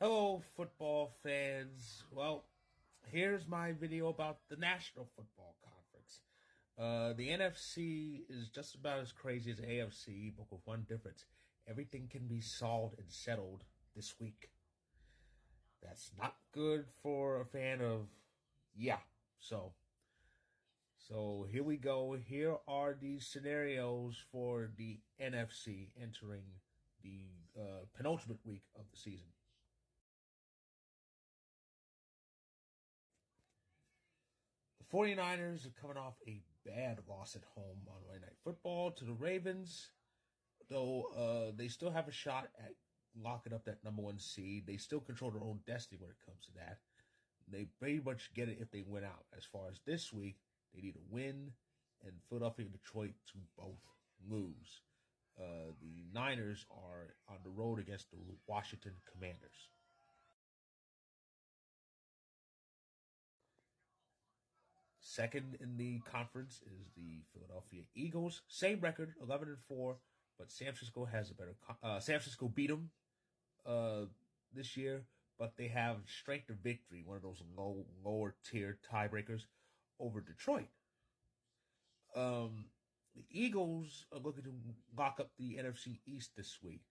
Hello, football fans. Well, here's my video about the National Football Conference. The NFC is just about as crazy as the AFC, but with one difference. Everything can be solved and settled this week. That's not good for a fan of, yeah. So here we go. Here are the scenarios for the NFC entering the penultimate week of the season. The 49ers are coming off a bad loss at home on Monday Night Football to the Ravens, though they still have a shot at locking up that number one seed. They still control their own destiny when it comes to that. They pretty much get it if they win out. As far as this week, they need a win, and Philadelphia and Detroit to both lose. The Niners are on the road against the Washington Commanders. Second in the conference is the Philadelphia Eagles. Same record, 11-4, but San Francisco has a better. San Francisco beat them this year, but they have strength of victory, one of those lower tier tiebreakers over Detroit. The Eagles are looking to lock up the NFC East this week.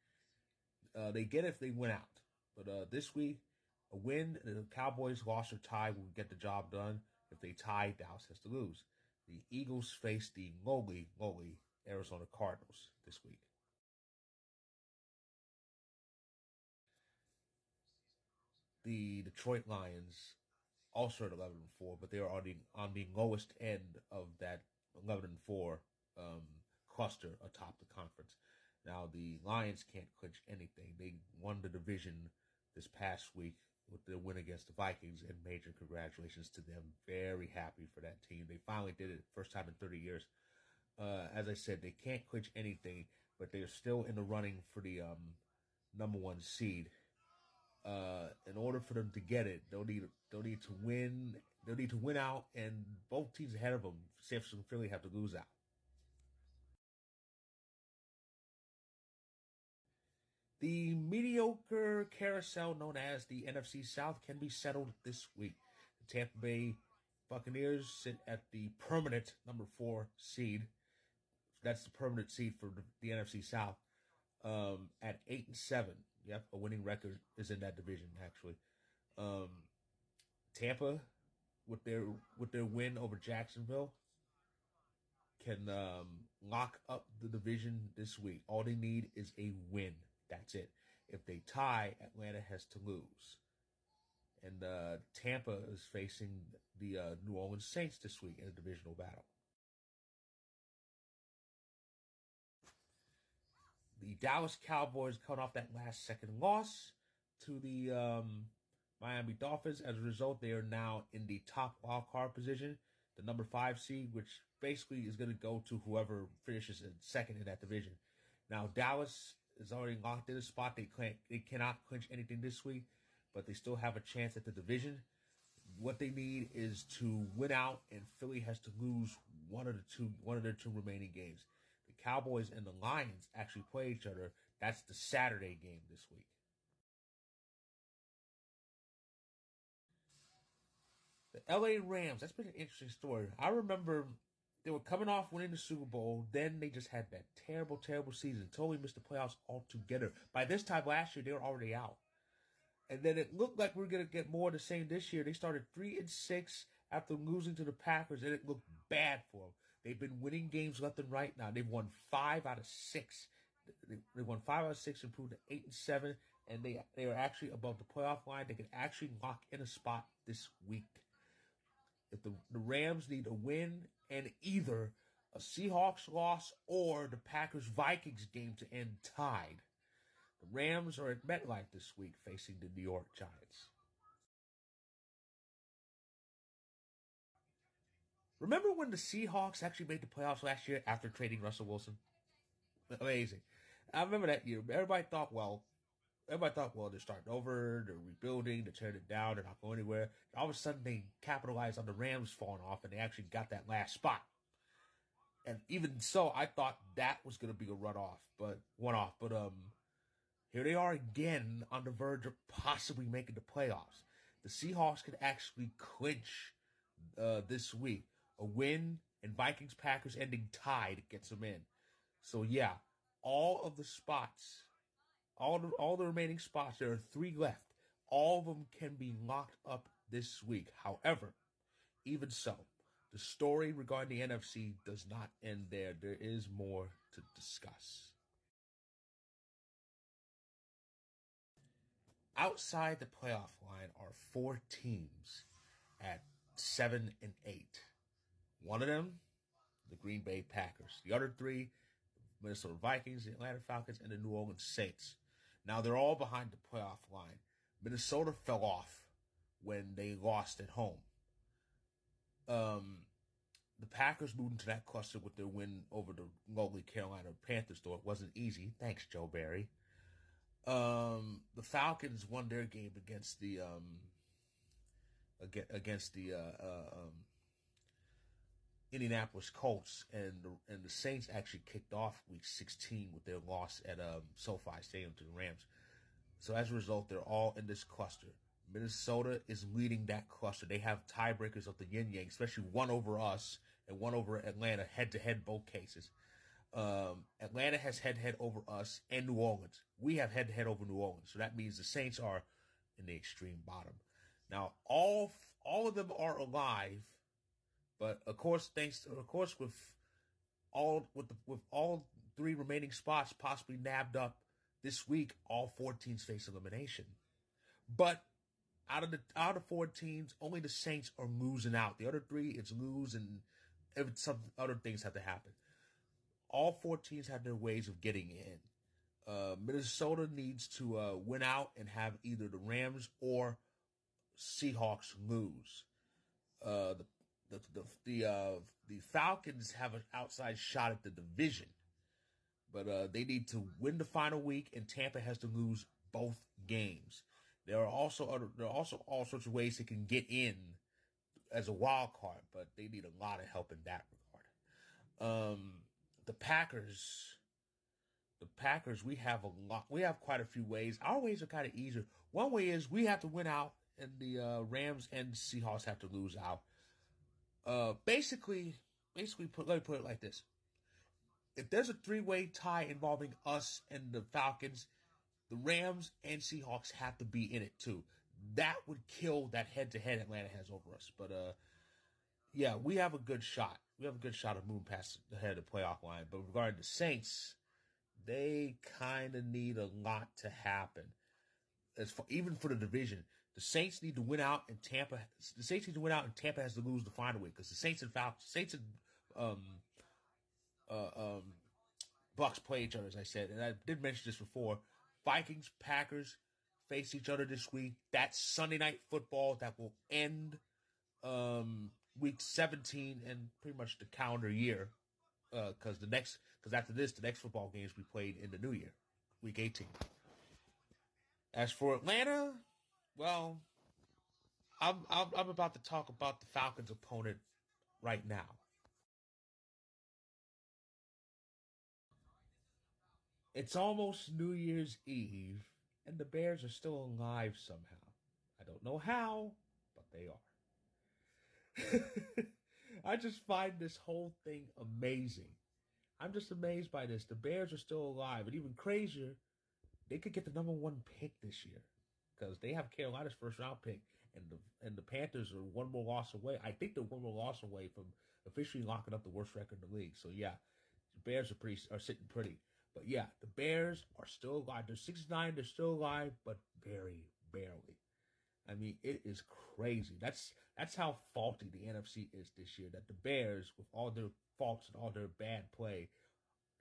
They get it if they win out, but this week a win, the Cowboys loss or tie will get the job done. If they tie, Dallas has to lose. The Eagles face the lowly Arizona Cardinals this week. The Detroit Lions also at 11-4, but they are on the lowest end of that 11-4 cluster atop the conference. Now the Lions can't clinch anything. They won the division this past week with their win against the Vikings, and major congratulations to them. Very happy for that team. They finally did it, first time in 30 years. As I said, they can't clinch anything, but they're still in the running for the number one seed. In order for them to get it, they'll need to win. They'll need to win out, and both teams ahead of them, San Francisco and Philly, have to lose out. The mediocre carousel known as the NFC South can be settled this week. The Tampa Bay Buccaneers sit at the permanent number 4 seed. That's the permanent seed for the NFC South at 8-7. Yep, a winning record is in that division actually. Tampa, with their win over Jacksonville, can lock up the division this week. All they need is a win. That's it. If they tie, Atlanta has to lose. And Tampa is facing the New Orleans Saints this week in a divisional battle. The Dallas Cowboys cut off that last second loss to the Miami Dolphins. As a result, they are now in the top wild card position, the number 5 seed, which basically is going to go to whoever finishes in second in that division. Now, Dallas is already locked in a spot. They cannot clinch anything this week, but they still have a chance at the division. What they need is to win out, and Philly has to lose one of their two remaining games. The Cowboys and the Lions actually play each other. That's the Saturday game this week. The LA Rams, that's been an interesting story. I remember they were coming off winning the Super Bowl. Then they just had that terrible season. Totally missed the playoffs altogether. By this time last year, they were already out. And then it looked like we were going to get more of the same this year. They started 3-6 after losing to the Packers, and it looked bad for them. They've been winning games left and right now. They've won 5 out of 6. They won 5 out of 6, improved to 8-7, and they are actually above the playoff line. They can actually lock in a spot this week. If the Rams need a win and either a Seahawks loss or the Packers-Vikings game to end tied, the Rams are at MetLife this week facing the New York Giants. Remember when the Seahawks actually made the playoffs last year after trading Russell Wilson? Amazing. I remember that year. Everybody thought, well, they're starting over, they're rebuilding, they're tearing it down, they're not going anywhere. And all of a sudden, they capitalized on the Rams falling off, and they actually got that last spot. And even so, I thought that was going to be a one-off. But Here they are again on the verge of possibly making the playoffs. The Seahawks could actually clinch this week. A win and Vikings Packers ending tied gets them in. So yeah, all of the spots, all the remaining spots, there are 3 left. All of them can be locked up this week. However, even so, the story regarding the NFC does not end there. There is more to discuss. Outside the playoff line are 4 teams at 7-8. One of them, the Green Bay Packers. The other 3, the Minnesota Vikings, the Atlanta Falcons, and the New Orleans Saints. Now they're all behind the playoff line. Minnesota fell off when they lost at home. The Packers moved into that cluster with their win over the lowly Carolina Panthers, though it wasn't easy. Thanks, Joe Barry. The Falcons won their game against the Indianapolis Colts, and the Saints actually kicked off Week 16 with their loss at SoFi Stadium to the Rams. So as a result, they're all in this cluster. Minnesota is leading that cluster. They have tiebreakers of the yin yang, especially one over us and one over Atlanta, head to head both cases. Atlanta has head to head over us and New Orleans. We have head to head over New Orleans. So that means the Saints are in the extreme bottom. Now all of them are alive, but of course with all 3 remaining spots possibly nabbed up this week, all 4 teams face elimination. But out of 4 teams, only the Saints are losing out. The other 3, it's lose, and some other things have to happen. All 4 teams have their ways of getting in. Minnesota needs to win out and have either the Rams or Seahawks lose. The Falcons have an outside shot at the division, but they need to win the final week, and Tampa has to lose both games. There are also all sorts of ways they can get in as a wild card, but they need a lot of help in that regard. The Packers, we have quite a few ways. Our ways are kind of easier. One way is we have to win out, and the Rams and Seahawks have to lose out. Basically, let me put it like this: if there's a 3-way tie involving us and the Falcons, the Rams and Seahawks have to be in it too. That would kill that head-to-head Atlanta has over us. But yeah, we have a good shot. We have a good shot of moving past the head of the playoff line. But regarding the Saints, they kind of need a lot to happen. Even for the division, the Saints need to win out, and Tampa. The Saints need to win out, and Tampa has to lose the final week because the Saints and Bucks play each other, as I said, and I did mention this before. Vikings, Packers face each other this week. That's Sunday Night Football that will end week 17 and pretty much the calendar year. Because after this, the next football games we played in the new year, week 18. As for Atlanta, well, I'm about to talk about the Falcons' opponent right now. It's almost New Year's Eve, and the Bears are still alive somehow. I don't know how, but they are. I just find this whole thing amazing. I'm just amazed by this. The Bears are still alive, and even crazier, they could get the number 1 pick this year because they have Carolina's first round pick, and the Panthers are 1 more loss away. I think they're 1 more loss away from officially locking up the worst record in the league. So yeah, the Bears are sitting pretty. But yeah, the Bears are still alive. They're 6-9. They're still alive, but very barely. I mean, it is crazy. That's how faulty the NFC is this year. That the Bears, with all their faults and all their bad play,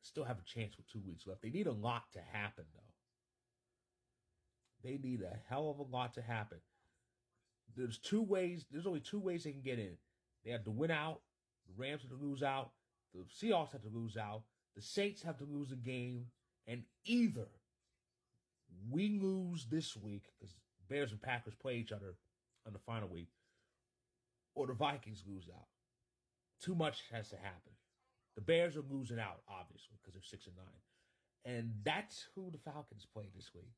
still have a chance with 2 weeks left. They need a lot to happen, though. They need a hell of a lot to happen. There's 2 ways. There's only 2 ways they can get in. They have to win out. The Rams have to lose out. The Seahawks have to lose out. The Saints have to lose a game. And either we lose this week, because Bears and Packers play each other on the final week, or the Vikings lose out. Too much has to happen. The Bears are losing out, obviously, because they're 6-9. And that's who the Falcons play this week.